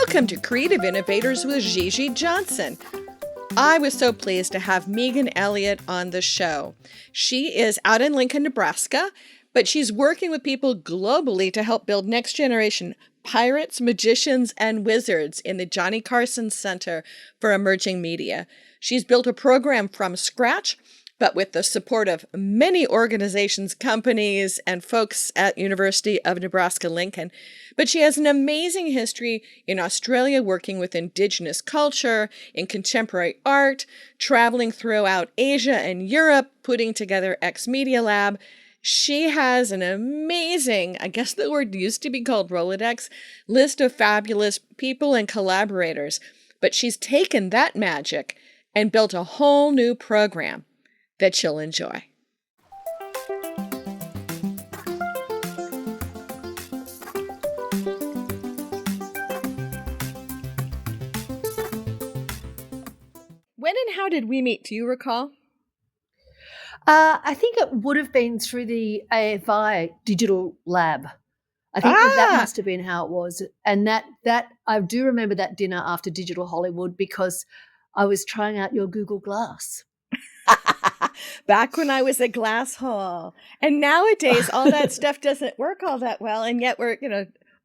Welcome to Creative Innovators with Gigi Johnson. I was so pleased to have Megan Elliott on the show. She is out in Lincoln, Nebraska, but she's working with people globally to help build next generation pirates, magicians, and wizards in the Johnny Carson Center for Emerging Media. She's built a program from scratch, but with the support of many organizations, companies, and folks at University of Nebraska Lincoln. But she has an amazing history in Australia, working with Indigenous culture, in contemporary art, traveling throughout Asia and Europe, putting together X Media Lab. She has an amazing, I guess the word used to be called Rolodex, list of fabulous people and collaborators. But she's taken that magic and built a whole new program that you'll enjoy. When and how did we meet? Do you recall? I think it would have been through the AFI Digital Lab. I think that must have been how it was. And that I do remember that dinner after Digital Hollywood because I was trying out your Google Glass. Back when I was a glass hole. And nowadays, all that stuff doesn't work all that well. And yet we're,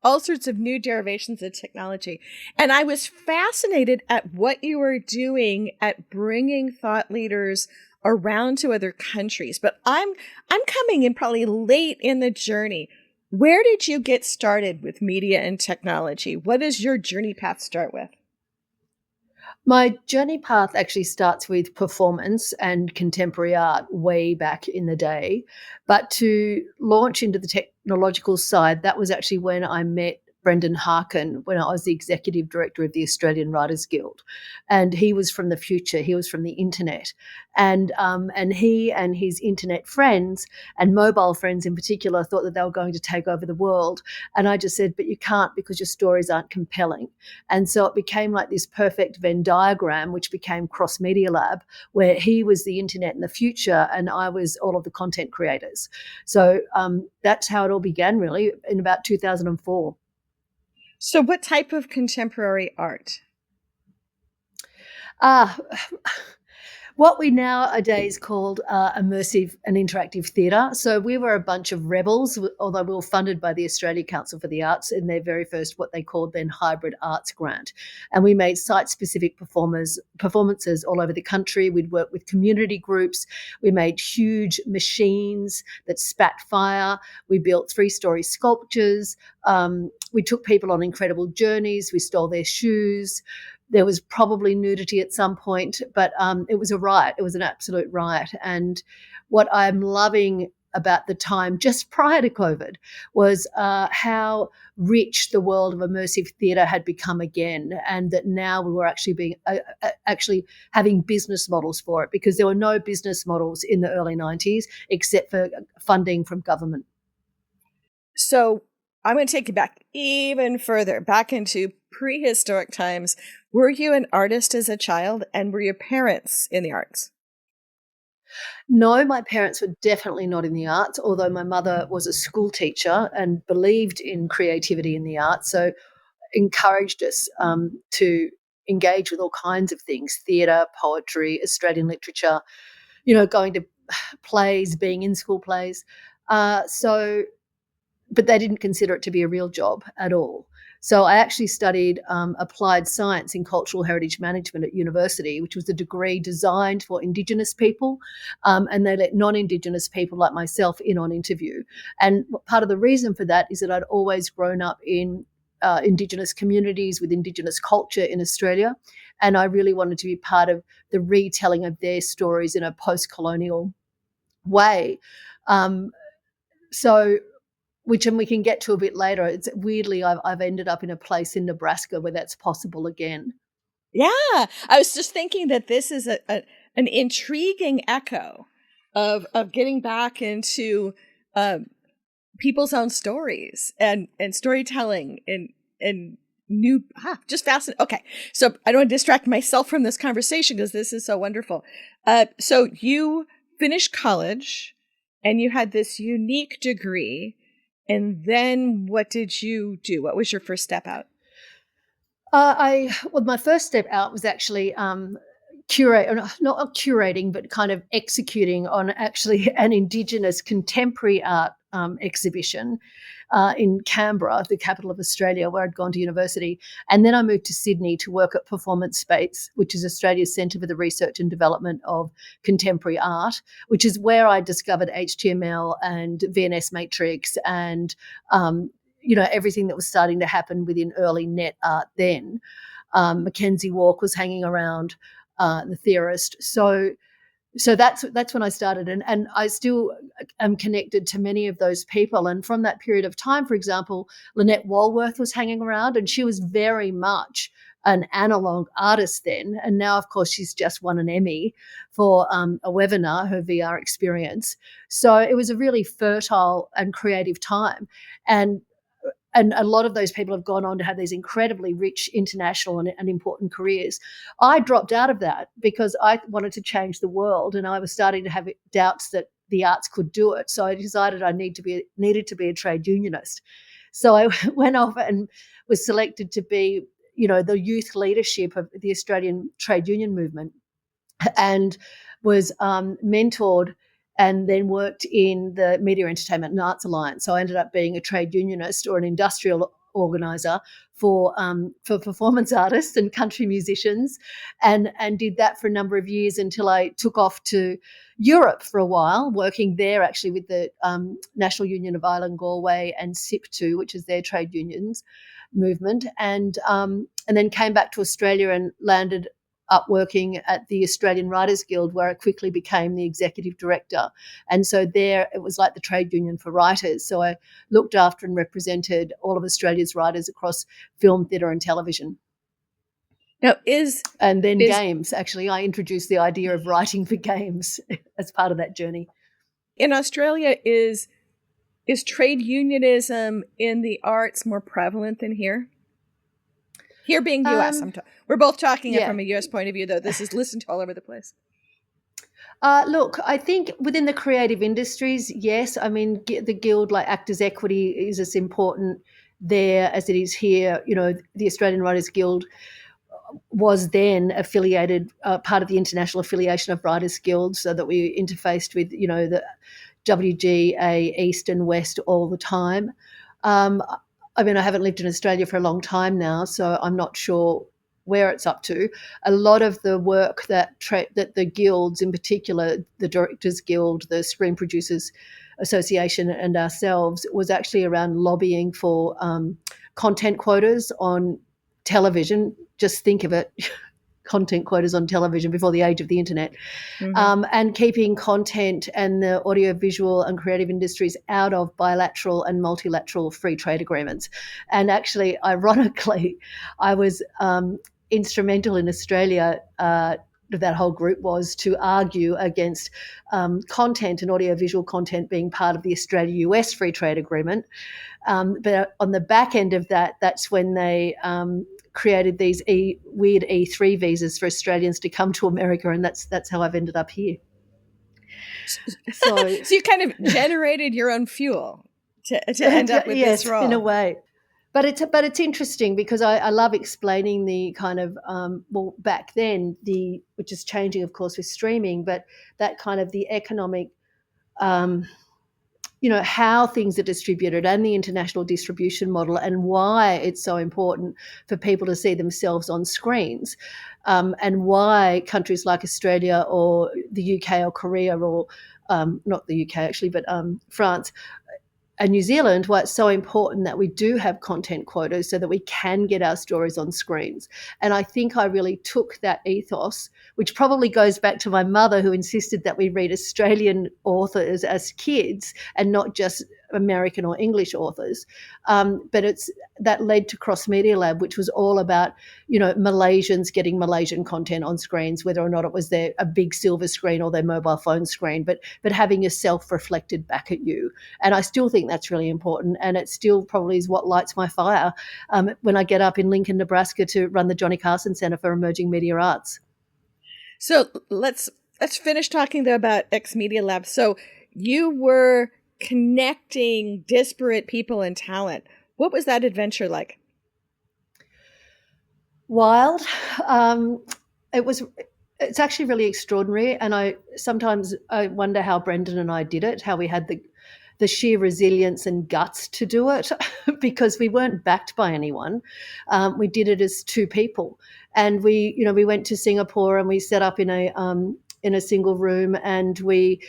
all sorts of new derivations of technology. And I was fascinated at what you were doing at bringing thought leaders around to other countries. But I'm coming in probably late in the journey. Where did you get started with media and technology? What does your journey path start with? My journey path actually starts with performance and contemporary art way back in the day. But to launch into the technological side, that was actually when I met Brendan Harkin when I was the executive director of the Australian Writers Guild. And he was from the future. He was from the internet. And he and his internet friends and mobile friends in particular thought that they were going to take over the world. And I just said, but you can't because your stories aren't compelling. And so it became like this perfect Venn diagram, which became Cross Media Lab, where he was the internet in the future and I was all of the content creators. So that's how it all began, really, in about 2004. So what type of contemporary art? What we nowadays called immersive and interactive theatre. So we were a bunch of rebels, although we were funded by the Australia Council for the Arts in their very first, what they called then, hybrid arts grant. And we made site-specific performances all over the country. We'd work with community groups. We made huge machines that spat fire. We built 3-story sculptures. We took people on incredible journeys. We stole their shoes. There was probably nudity at some point, but it was a riot. It was an absolute riot. And what I'm loving about the time just prior to COVID was how rich the world of immersive theatre had become again, and that now we were actually having business models for it, because there were no business models in the early 90s except for funding from government. So I'm going to take you back even further, back into prehistoric times. Were you an artist as a child, and were your parents in the arts? No, my parents were definitely not in the arts, although my mother was a school teacher and believed in creativity in the arts, so encouraged us to engage with all kinds of things, theatre, poetry, Australian literature, going to plays, being in school plays. But they didn't consider it to be a real job at all. So I actually studied applied science in cultural heritage management at university, which was a degree designed for Indigenous people, and they let non-Indigenous people like myself in on interview. And part of the reason for that is that I'd always grown up in Indigenous communities with Indigenous culture in Australia, and I really wanted to be part of the retelling of their stories in a post-colonial way. Which we can get to a bit later. It's weirdly, I've ended up in a place in Nebraska where that's possible again. Yeah, I was just thinking that this is an intriguing echo of getting back into people's own stories and storytelling and new, just fascinating. Okay, so I don't want to distract myself from this conversation because this is so wonderful. So you finished college and you had this unique degree. And then what did you do? What was your first step out? My first step out was actually not curating, but kind of executing on actually an Indigenous contemporary art exhibition in Canberra, the capital of Australia, where I'd gone to university. And then I moved to Sydney to work at Performance Space, which is Australia's Centre for the Research and Development of Contemporary Art, which is where I discovered HTML and VNS Matrix and everything that was starting to happen within early net art then. Mackenzie Walk was hanging around, the theorist. So that's when I started, and I still am connected to many of those people. And from that period of time, for example, Lynette Walworth was hanging around, and she was very much an analog artist then. And now, of course, she's just won an Emmy for a webinar, her VR experience. So it was a really fertile and creative time. And a lot of those people have gone on to have these incredibly rich international and important careers. I dropped out of that because I wanted to change the world, and I was starting to have doubts that the arts could do it. So I decided I needed to be a trade unionist. So I went off and was selected to be, the youth leadership of the Australian trade union movement, and was mentored and then worked in the Media, Entertainment and Arts Alliance. So I ended up being a trade unionist or an industrial organiser for performance artists and country musicians, and did that for a number of years until I took off to Europe for a while, working there actually with the National Union of Ireland, Galway, and SIP2, which is their trade unions movement, and then came back to Australia and landed up working at the Australian Writers Guild, where I quickly became the executive director. And so there it was like the trade union for writers. So I looked after and represented all of Australia's writers across film, theatre and television. Now games. Actually, I introduced the idea of writing for games as part of that journey. In Australia, is trade unionism in the arts more prevalent than here? Here being U.S., we're both talking it from a U.S. point of view, though. This is listened to all over the place. Look, I think within the creative industries, yes. I mean, the guild, like Actors Equity, is as important there as it is here. The Australian Writers Guild was then affiliated, part of the international affiliation of writers guilds, so that we interfaced with, the WGA East and West all the time. I haven't lived in Australia for a long time now, so I'm not sure where it's up to. A lot of the work that the guilds, in particular the Directors Guild, the Screen Producers Association and ourselves, was actually around lobbying for content quotas on television. Just think of it, content quotas on television before the age of the internet, and keeping content and the audiovisual and creative industries out of bilateral and multilateral free trade agreements. And actually, ironically, I was instrumental in Australia, that whole group was, to argue against content and audiovisual content being part of the Australia-US free trade agreement. But on the back end of that, that's when they created these weird E3 visas for Australians to come to America, and that's how I've ended up here. So you kind of generated your own fuel to end up with this role. In a way. But it's interesting because I love explaining the kind of back then, which is changing of course with streaming, but that kind of the economic how things are distributed and the international distribution model, and why it's so important for people to see themselves on screens, and why countries like Australia or the UK or Korea or not the UK actually, but France and New Zealand, why it's so important that we do have content quotas so that we can get our stories on screens. And I think I really took that ethos, which probably goes back to my mother, who insisted that we read Australian authors as kids and not just American or English authors. But that led to Cross Media Lab, which was all about, Malaysians getting Malaysian content on screens, whether or not it was a big silver screen or their mobile phone screen, but having yourself reflected back at you. And I still think that's really important, and it still probably is what lights my fire when I get up in Lincoln, Nebraska, to run the Johnny Carson Center for Emerging Media Arts. So let's finish talking though about X Media Lab. So you were connecting disparate people and talent. What was that adventure like? Wild. Um, it was. It's actually really extraordinary, and I wonder how Brendan and I did it. How we had the sheer resilience and guts to do it, because we weren't backed by anyone. We did it as two people, and we went to Singapore and we set up in a single room, and we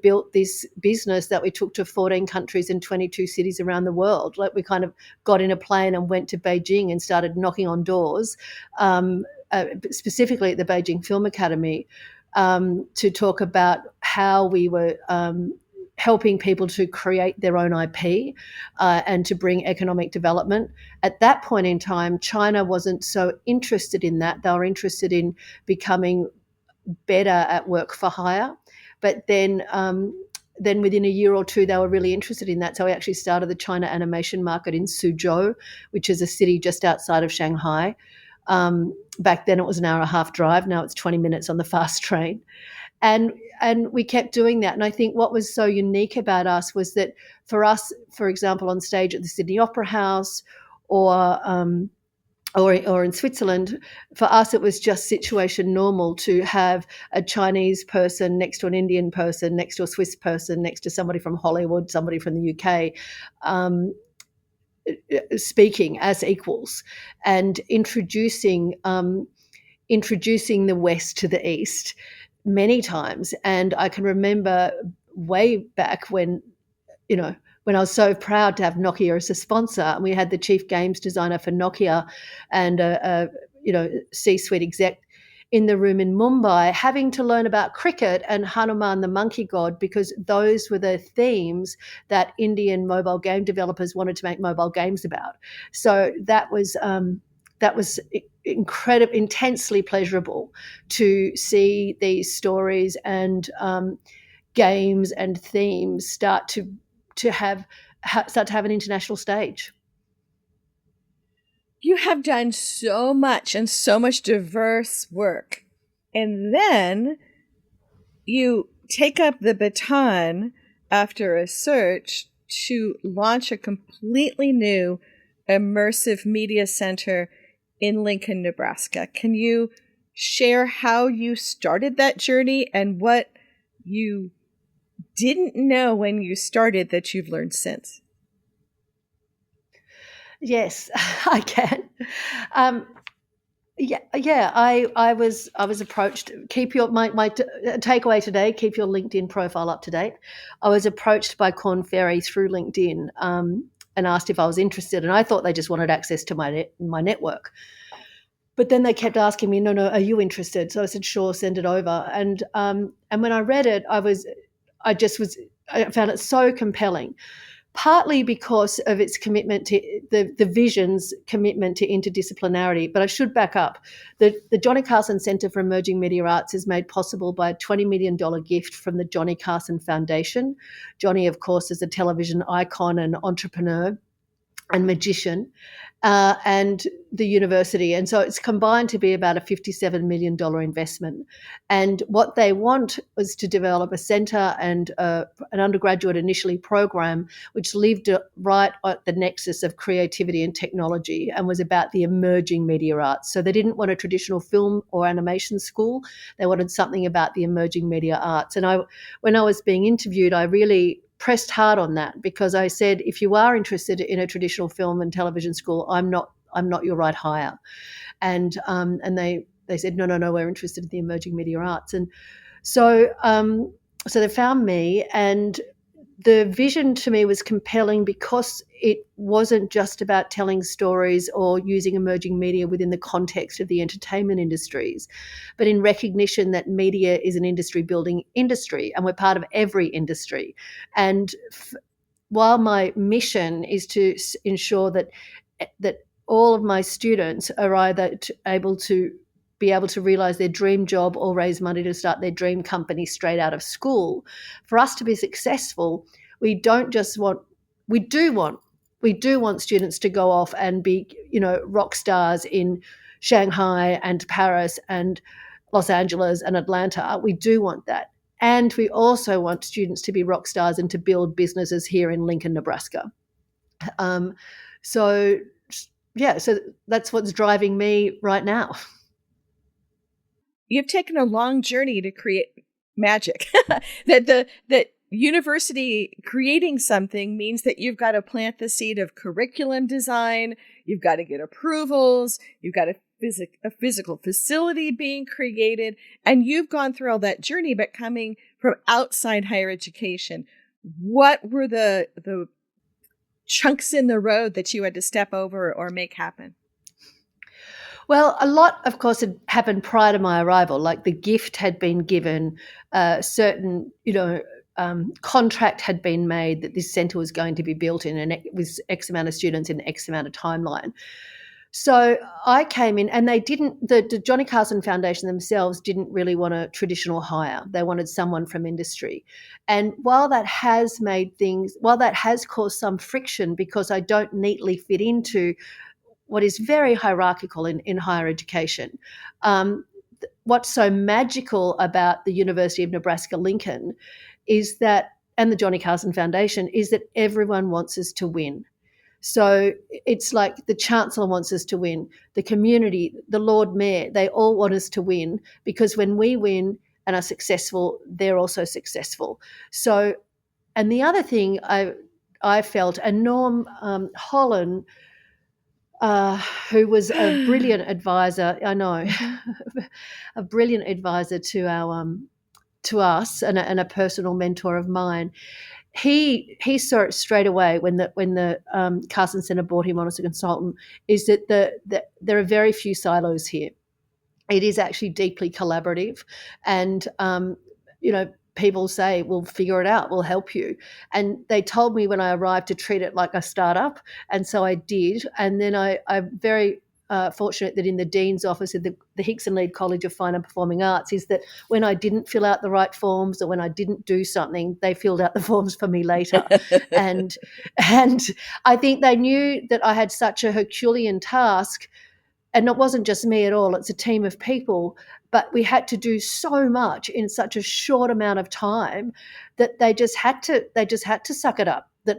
built this business that we took to 14 countries and 22 cities around the world. Like, we kind of got in a plane and went to Beijing and started knocking on doors, specifically at the Beijing Film Academy, to talk about how we were helping people to create their own IP, and to bring economic development. At that point in time, China wasn't so interested in that. They were interested in becoming better at work for hire. But then within a year or two, they were really interested in that. So we actually started the China animation market in Suzhou, which is a city just outside of Shanghai. Back then it was an hour and a half drive. Now it's 20 minutes on the fast train. And we kept doing that. And I think what was so unique about us was that, for us, for example, on stage at the Sydney Opera House, or in Switzerland, for us it was just situation normal to have a Chinese person next to an Indian person, next to a Swiss person, next to somebody from Hollywood, somebody from the UK, speaking as equals, and introducing the West to the East many times. And I can remember way back when I was so proud to have Nokia as a sponsor, and we had the chief games designer for Nokia and a C-suite exec in the room in Mumbai, having to learn about cricket and Hanuman the monkey god, because those were the themes that Indian mobile game developers wanted to make mobile games about. So that was intensely pleasurable to see these stories and games and themes start to have an international stage. You have done so much and so much diverse work. And then you take up the baton after a search to launch a completely new immersive media center in Lincoln, Nebraska. Can you share how you started that journey and what you didn't know when you started that you've learned since? Yes, I can. I was approached. Keep your my takeaway today. Keep your LinkedIn profile up to date. I was approached by Korn Ferry through LinkedIn, and asked if I was interested, and I thought they just wanted access to my network. But then they kept asking me, no, are you interested? So I said, sure, send it over. And when I read it, I found it so compelling, partly because of its commitment to the vision's commitment to interdisciplinarity. But I should back up. The Johnny Carson Center for Emerging Media Arts is made possible by a $20 million gift from the Johnny Carson Foundation. Johnny, of course, is a television icon and entrepreneur and magician, and the university. And so it's combined to be about a $57 million investment. And what they want was to develop a centre and an undergraduate initially program which lived right at the nexus of creativity and technology and was about the emerging media arts. So they didn't want a traditional film or animation school. They wanted something about the emerging media arts. And when I was being interviewed, I really pressed hard on that, because I said, if you are interested in a traditional film and television school, I'm not your right hire. And they said, no, we're interested in the emerging media arts. And so they found me, and the vision to me was compelling because it wasn't just about telling stories or using emerging media within the context of the entertainment industries, but in recognition that media is an industry building industry, and we're part of every industry. And while my mission is to ensure that all of my students are either able to realize their dream job or raise money to start their dream company straight out of school, for us to be successful, we do want students to go off and be, rock stars in Shanghai and Paris and Los Angeles and Atlanta. We do want that. And we also want students to be rock stars and to build businesses here in Lincoln, Nebraska. So yeah, so that's what's driving me right now. You've taken a long journey to create magic. That university creating something means that you've got to plant the seed of curriculum design, you've got to get approvals, you've got a physical facility being created, and you've gone through all that journey, but coming from outside higher education. What were the chunks in the road that you had to step over or make happen? Well, a lot, of course, had happened prior to my arrival. Like the gift had been given, certain, contract had been made that this centre was going to be built in, and it was X amount of students in X amount of timeline. So I came in, and they didn't. The Johnny Carson Foundation themselves didn't really want a traditional hire. They wanted someone from industry, and while that has caused some friction because I don't neatly fit into what is very hierarchical in higher education. What's so magical about the University of Nebraska Lincoln is that, and the Johnny Carson Foundation, is that everyone wants us to win. So it's like the Chancellor wants us to win, the community, the Lord Mayor, they all want us to win, because when we win and are successful, they're also successful. So, and the other thing I felt, and Norm Holland, who was a brilliant advisor, I know, a brilliant advisor to us, and a personal mentor of mine. He saw it straight away when the Carson Center brought him on as a consultant. Is that there are very few silos here. It is actually deeply collaborative, and people say, we'll figure it out, we'll help you. And they told me when I arrived to treat it like a startup, and so I did. And then I'm very fortunate that in the Dean's office at the Hickson Lead College of Fine and Performing Arts, is that when I didn't fill out the right forms, or when I didn't do something, they filled out the forms for me later. and I think they knew that I had such a Herculean task, and it wasn't just me at all, it's a team of people, but we had to do so much in such a short amount of time that they just had to suck it up, that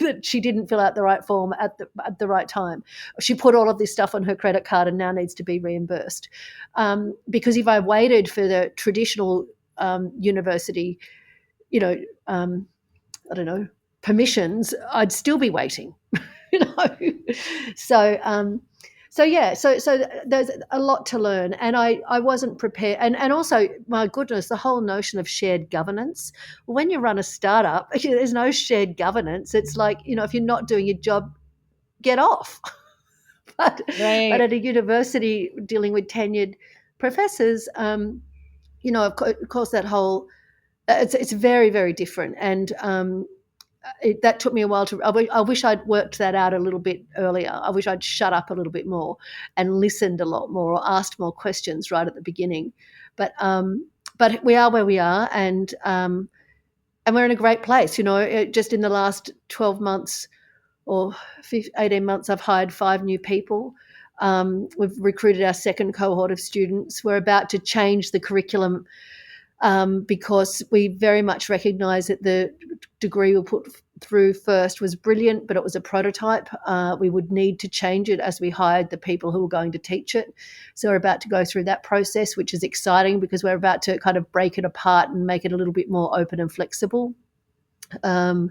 that she didn't fill out the right form at the right time. She put all of this stuff on her credit card and now needs to be reimbursed, because if I waited for the traditional university, I don't know, permissions, I'd still be waiting. you know so there's a lot to learn, and I wasn't prepared, and also, my goodness, the whole notion of shared governance. When you run a startup, there's no shared governance. It's like, if you're not doing your job, get off. but Right. at a university dealing with tenured professors, of course, that whole it's very, very different. And that took me a while to. I wish I'd worked that out a little bit earlier. I wish I'd shut up a little bit more and listened a lot more, or asked more questions right at the beginning. But we are where we are, and we're in a great place. Just in the last 12 months or 18 months, I've hired 5 new people. We've recruited our second cohort of students. We're about to change the curriculum, because we very much recognise that the degree we put through first was brilliant, but it was a prototype. We would need to change it as we hired the people who were going to teach it. So we're about to go through that process, which is exciting, because we're about to kind of break it apart and make it a little bit more open and flexible. So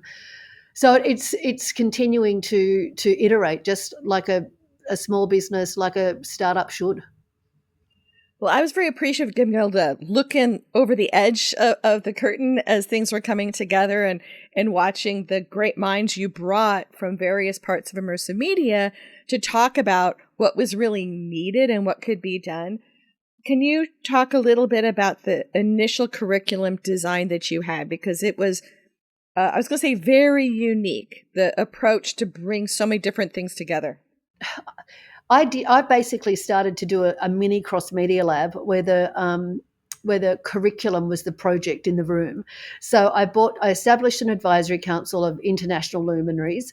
it's continuing to iterate, just like a small business, like a startup should. Well, I was very appreciative of being able to look in over the edge of the curtain as things were coming together, and watching the great minds you brought from various parts of immersive media to talk about what was really needed and what could be done. Can you talk a little bit about the initial curriculum design that you had? Because it was, I was going to say, very unique, the approach to bring so many different things together. I basically started to do a mini cross media lab where the curriculum was the project in the room. So I established an advisory council of international luminaries,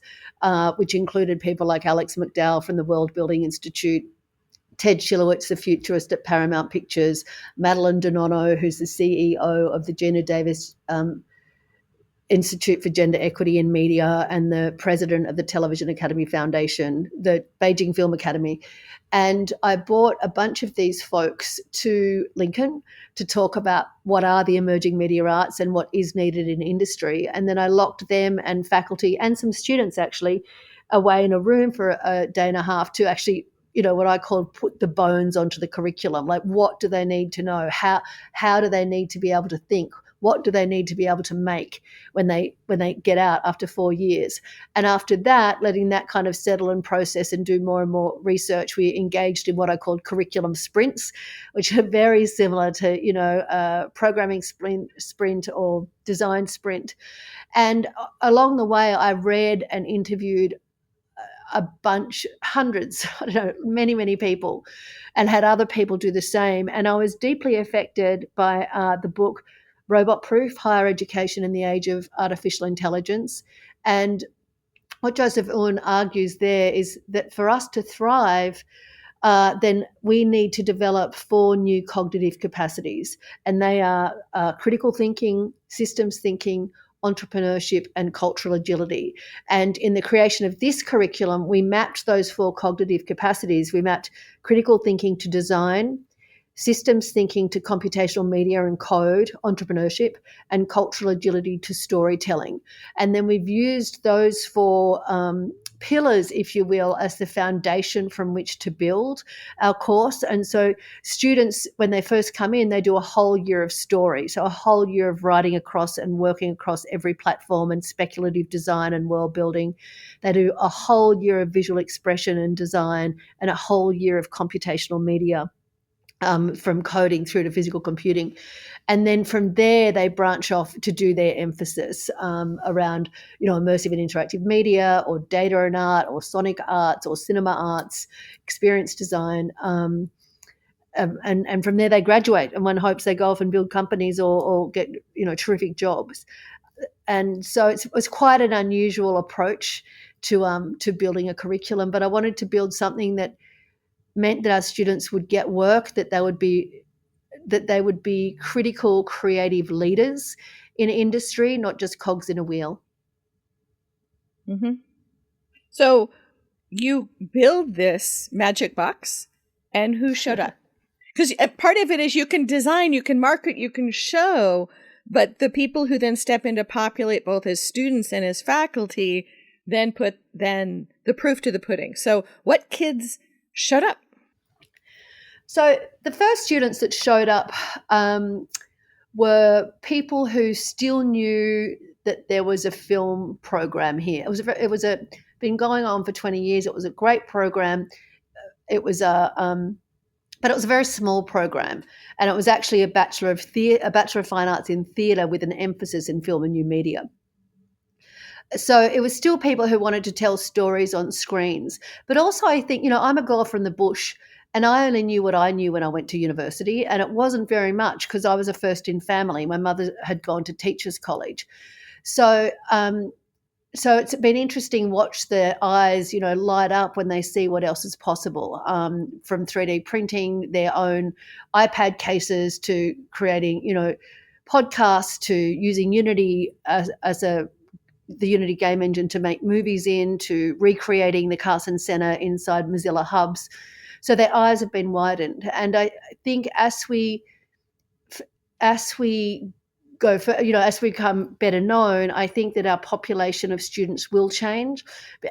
which included people like Alex McDowell from the World Building Institute, Ted Schilowitz, the futurist at Paramount Pictures, Madeline Donono, who's the CEO of the Gina Davis Institute for Gender Equity in Media and the president of the Television Academy Foundation, the Beijing Film Academy. And I brought a bunch of these folks to Lincoln to talk about what are the emerging media arts and what is needed in industry. And then I locked them and faculty and some students actually away in a room for a day and a half to actually, what I call put the bones onto the curriculum. Like, what do they need to know? How do they need to be able to think? What do they need to be able to make when they get out after 4 years? And after that, letting that kind of settle and process and do more and more research, we engaged in what I called curriculum sprints, which are very similar to, programming sprint or design sprint. And along the way, I read and interviewed hundreds, I don't know, many people, and had other people do the same. And I was deeply affected by the book Robot Proof: Higher Education in the Age of Artificial Intelligence. And what Joseph Owen argues there is that for us to thrive, then we need to develop 4 new cognitive capacities. And they are critical thinking, systems thinking, entrepreneurship, and cultural agility. And in the creation of this curriculum, we mapped those 4 cognitive capacities. We mapped critical thinking to design, systems thinking to computational media and code, entrepreneurship, and cultural agility to storytelling. And then we've used those 4 pillars, if you will, as the foundation from which to build our course. And so students, when they first come in, they do a whole year of story. So a whole year of writing across and working across every platform and speculative design and world building. They do a whole year of visual expression and design and a whole year of computational media. From coding through to physical computing. And then from there, they branch off to do their emphasis around, immersive and interactive media or data and art or sonic arts or cinema arts, experience design. And from there, they graduate, and one hopes they go off and build companies or get, terrific jobs. And so it's quite an unusual approach to building a curriculum, but I wanted to build something that meant that our students would get work, that they would be critical, creative leaders in industry, not just cogs in a wheel. Mm-hmm. So you build this magic box, and who showed up? Because part of it is you can design, you can market, you can show, but the people who then step in to populate both as students and as faculty then put the proof to the pudding. So what kids showed up? So the first students that showed up were people who still knew that there was a film program here. It was been going on for 20 years. It was a great program. It was but it was a very small program, and it was actually a Bachelor of Fine Arts in Theatre with an emphasis in film and new media. So it was still people who wanted to tell stories on screens. But also I think, I'm a girl from the bush, and I only knew what I knew when I went to university, and it wasn't very much because I was a first in family. My mother had gone to teachers' college. So it's been interesting watch their eyes, light up when they see what else is possible, from 3D printing, their own iPad cases to creating, podcasts, to using Unity as the Unity game engine to make movies in, to recreating the Carson Center inside Mozilla hubs. So their eyes have been widened. And I think as we go for, as we become better known, I think that our population of students will change.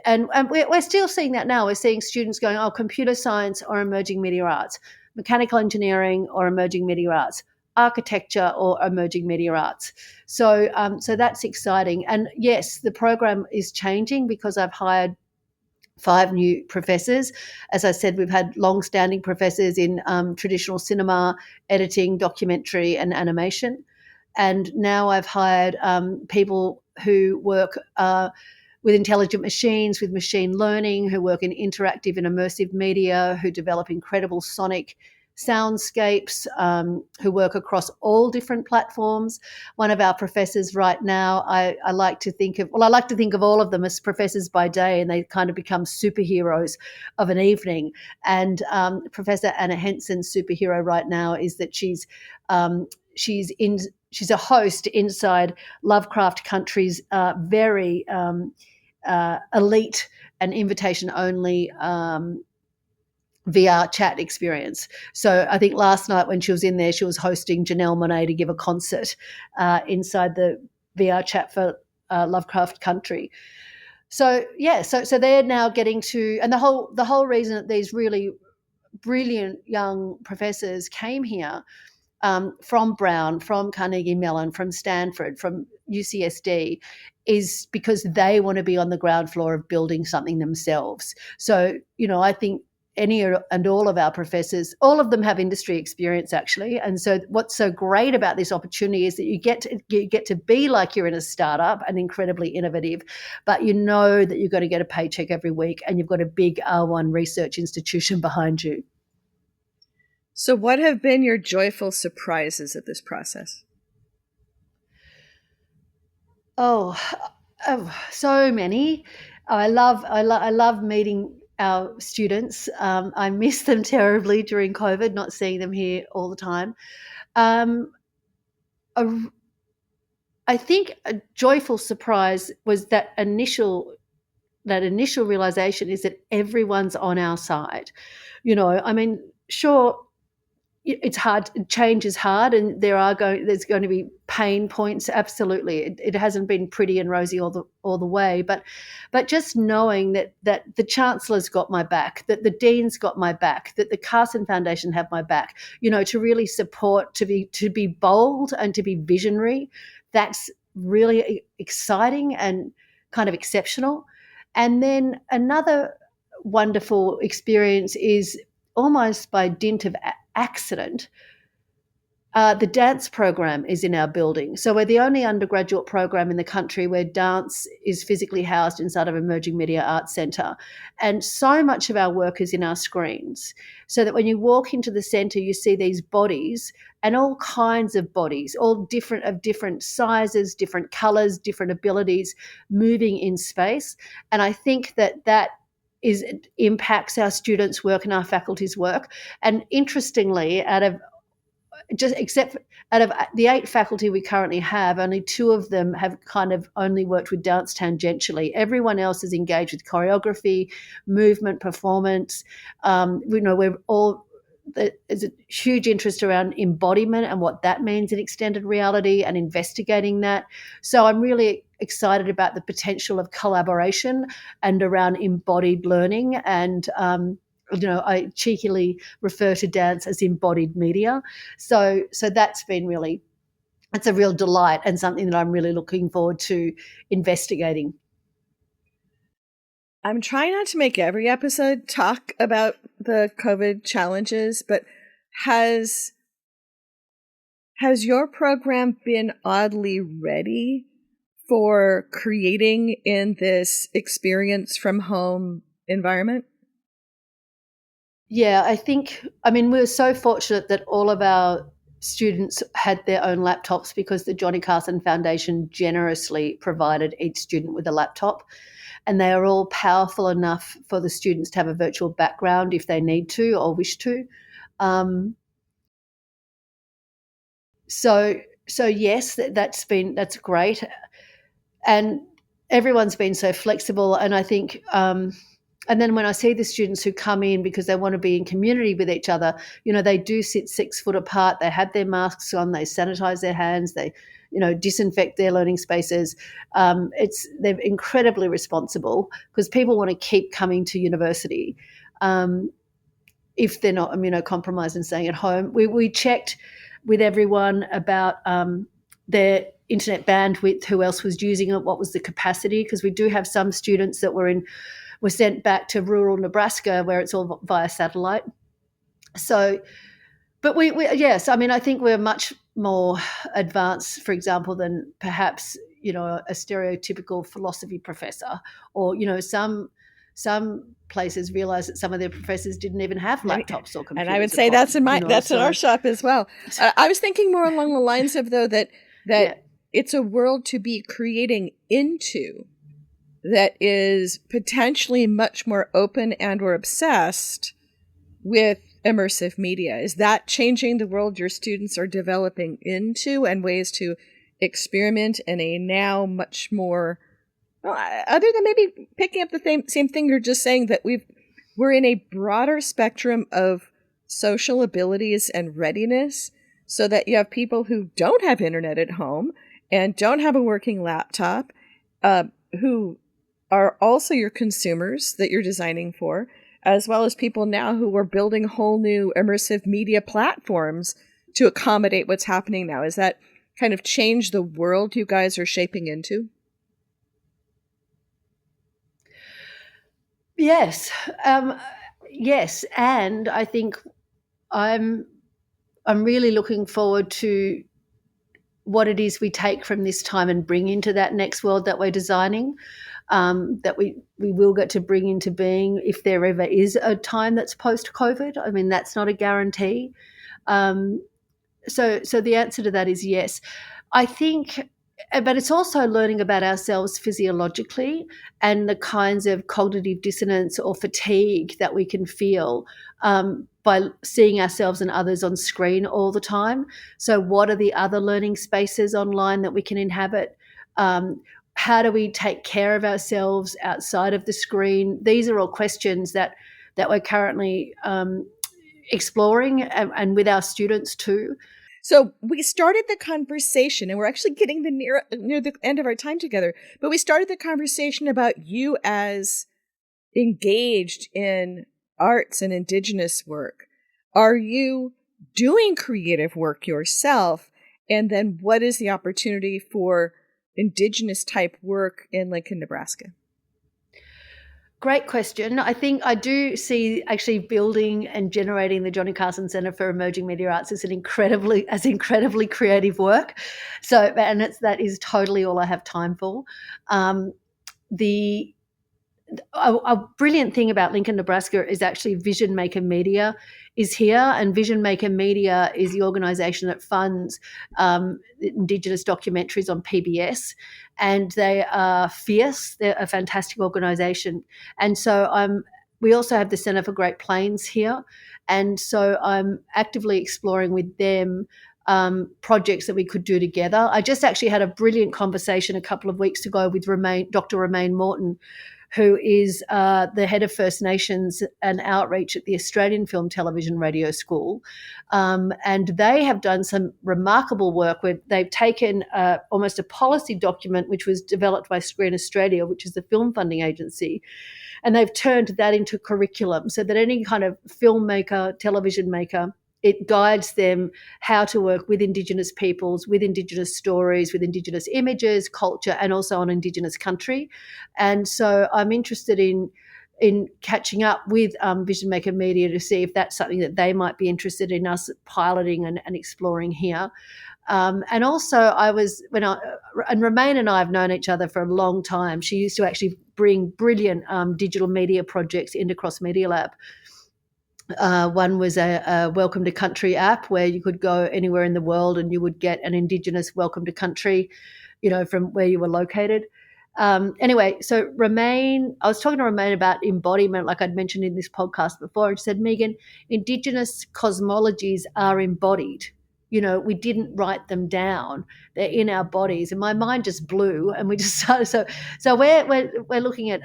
And we're still seeing that now. We're seeing students going, computer science or emerging media arts, mechanical engineering or emerging media arts, architecture or emerging media arts. So that's exciting. And yes, the program is changing because I've hired 5 new professors. As I said, we've had long-standing professors in traditional cinema, editing, documentary, and animation. And now I've hired people who work with intelligent machines, with machine learning, who work in interactive and immersive media, who develop incredible sonic soundscapes, who work across all different platforms. One of our professors right now, I like to think of all of them as professors by day, and they kind of become superheroes of an evening. And Professor Anna Henson's superhero right now is that she's she's a host inside Lovecraft Country's very elite and invitation only VR chat experience. So I think last night when she was in there, she was hosting Janelle Monáe to give a concert inside the VR chat for Lovecraft Country. So yeah, so they're now getting to, and the whole reason that these really brilliant young professors came here from Brown, from Carnegie Mellon, from Stanford, from UCSD, is because they want to be on the ground floor of building something themselves. So, I think any and all of our professors, all of them have industry experience actually. And so what's so great about this opportunity is that you get to be like you're in a startup and incredibly innovative, but you know that you're going to get a paycheck every week and you've got a big R1 research institution behind you. So what have been your joyful surprises of this process? Oh, so many. I love meeting our students. I miss them terribly during COVID, not seeing them here all the time. I think a joyful surprise was that initial realization is that everyone's on our side. Sure, it's hard. Change is hard, and there's going to be pain points. Absolutely, it hasn't been pretty and rosy all the way. But just knowing that the Chancellor's got my back, that the Dean's got my back, that the Carson Foundation have my back. To really support, to be bold and to be visionary. That's really exciting and kind of exceptional. And then another wonderful experience is almost by dint of accident, the dance program is in our building. So we're the only undergraduate program in the country where dance is physically housed inside of Emerging Media Arts Centre. And so much of our work is in our screens, so that when you walk into the centre, you see these bodies and all kinds of bodies, all different sizes, different colours, different abilities, moving in space. And I think that impacts our students' work and our faculty's work. And interestingly, out of the 8 faculty we currently have, only 2 of them have kind of only worked with dance tangentially. Everyone else is engaged with choreography, movement, performance. There's a huge interest around embodiment and what that means in extended reality and investigating that. So I'm really excited about the potential of collaboration and around embodied learning. And I cheekily refer to dance as embodied media. So that's a real delight and something that I'm really looking forward to investigating. I'm trying not to make every episode talk about the COVID challenges, but has your program been oddly ready for creating in this experience from home environment? Yeah, we're so fortunate that all of our students had their own laptops because the Johnny Carson Foundation generously provided each student with a laptop. And they are all powerful enough for the students to have a virtual background if they need to or wish to. So yes, that's great. And everyone's been so flexible. And I think, and then when I see the students who come in because they want to be in community with each other, they do sit 6 foot apart. They have their masks on. They sanitize their hands. They, disinfect their learning spaces. They're incredibly responsible because people want to keep coming to university if they're not immunocompromised and staying at home. We checked with everyone about their internet bandwidth, who else was using it, what was the capacity, because we do have some students that were sent back to rural Nebraska where it's all via satellite. So, but yes, I think we're much more advanced, for example, than perhaps, a stereotypical philosophy professor, or, some places realize that some of their professors didn't even have laptops or computers. And I would say that's in our shop as well. I was thinking more along the lines of, though, that yeah, it's a world to be creating into that is potentially much more open and or obsessed with immersive media? Is that changing the world your students are developing into, and ways to experiment in a now much more, well, other than maybe picking up the same thing you're just saying, that we're in a broader spectrum of social abilities and readiness, so that you have people who don't have internet at home and don't have a working laptop, who are also your consumers that you're designing for, as well as people now who are building whole new immersive media platforms to accommodate what's happening now. Is that kind of change the world you guys are shaping into? Yes. Yes. And I think I'm really looking forward to what it is we take from this time and bring into that next world that we're designing, that we will get to bring into being if there ever is a time that's post-COVID. I mean, that's not a guarantee. So the answer to that is yes. I think, but it's also learning about ourselves physiologically and the kinds of cognitive dissonance or fatigue that we can feel by seeing ourselves and others on screen all the time. So what are the other learning spaces online that we can inhabit? How do we take care of ourselves outside of the screen? These are all questions that we're currently exploring, and with our students too. So we started the conversation, and we're actually getting near the end of our time together, but we started the conversation about you as engaged in arts and Indigenous work. Are you doing creative work yourself? And then what is the opportunity for Indigenous type work in Lincoln, Nebraska? Great question. I think I do see actually building and generating the Johnny Carson Center for Emerging Media Arts as incredibly creative work. So, and that is totally all I have time for. A brilliant thing about Lincoln, Nebraska is actually Vision Maker Media is here, and Vision Maker Media is the organisation that funds Indigenous documentaries on PBS, and they are fierce. They're a fantastic organisation, and so we also have the Centre for Great Plains here, and so I'm actively exploring with them projects that we could do together. I just actually had a brilliant conversation a couple of weeks ago with Dr. Romaine Morton, who is the head of First Nations and outreach at the Australian Film, Television, Radio School. And they have done some remarkable work where they've taken almost a policy document which was developed by Screen Australia, which is the film funding agency, and they've turned that into curriculum so that any kind of filmmaker, television maker, it guides them how to work with Indigenous peoples, with Indigenous stories, with Indigenous images, culture, and also on Indigenous country. And so I'm interested in catching up with Vision Maker Media to see if that's something that they might be interested in us piloting and exploring here. And also and Romaine and I have known each other for a long time. She used to actually bring brilliant digital media projects into Cross Media Lab. One was a Welcome to Country app where you could go anywhere in the world and you would get an Indigenous Welcome to Country, from where you were located. Anyway, so I was talking to Romaine about embodiment, like I'd mentioned in this podcast before, and she said, Megan, Indigenous cosmologies are embodied. We didn't write them down; they're in our bodies. And my mind just blew, and we just started. So we're looking at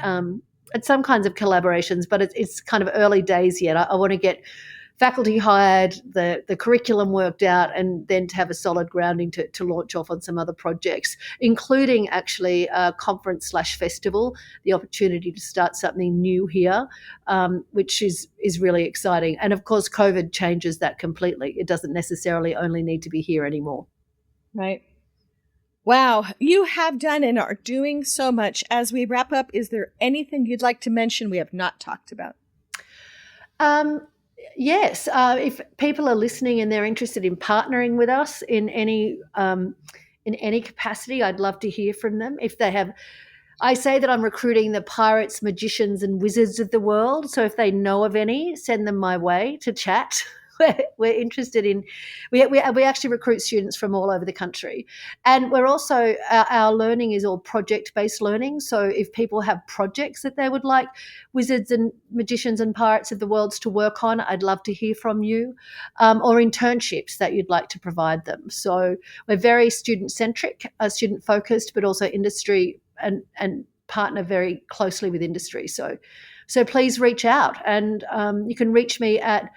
some kinds of collaborations, but it's kind of early days yet. I want to get faculty hired, the curriculum worked out, and then to have a solid grounding to launch off on some other projects, including actually a conference/festival, the opportunity to start something new here, which is really exciting. And of course, COVID changes that completely. It doesn't necessarily only need to be here anymore. Right. Wow, you have done and are doing so much. As we wrap up, is there anything you'd like to mention we have not talked about? Yes, if people are listening and they're interested in partnering with us in any capacity, I'd love to hear from them. If they have, I say that I'm recruiting the pirates, magicians, and wizards of the world. So if they know of any, send them my way to chat. we're interested in, we actually recruit students from all over the country. And we're also, our learning is all project-based learning. So if people have projects that they would like wizards and magicians and pirates of the worlds to work on, I'd love to hear from you, or internships that you'd like to provide them. So we're very student-centric, student-focused, but also industry and partner very closely with industry. So please reach out, and you can reach me at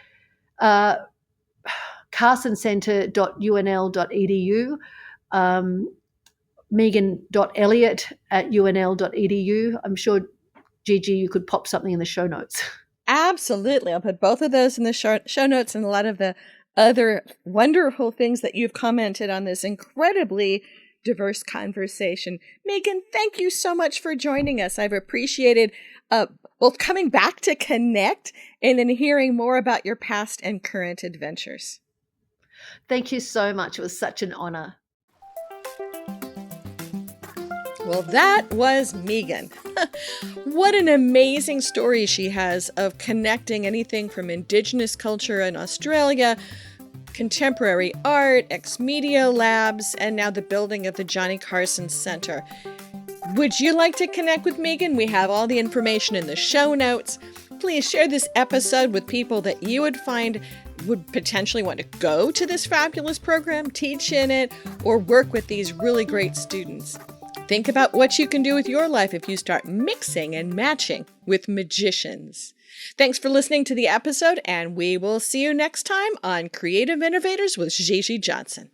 carsoncenter.unl.edu, megan.elliott@unl.edu. I'm sure, Gigi, you could pop something in the show notes. Absolutely. I'll put both of those in the show notes, and a lot of the other wonderful things that you've commented on this incredibly diverse conversation. Megan, thank you so much for joining us. I've appreciated both coming back to connect and then hearing more about your past and current adventures. Thank you so much. It was such an honor. Well, that was Megan. What an amazing story she has of connecting anything from Indigenous culture in Australia, contemporary art, ex-media labs, and now the building of the Johnny Carson Center. Would you like to connect with Megan? We have all the information in the show notes. Please share this episode with people that you would find would potentially want to go to this fabulous program, teach in it, or work with these really great students. Think about what you can do with your life if you start mixing and matching with magicians. Thanks for listening to the episode, and we will see you next time on Creative Innovators with Gigi Johnson.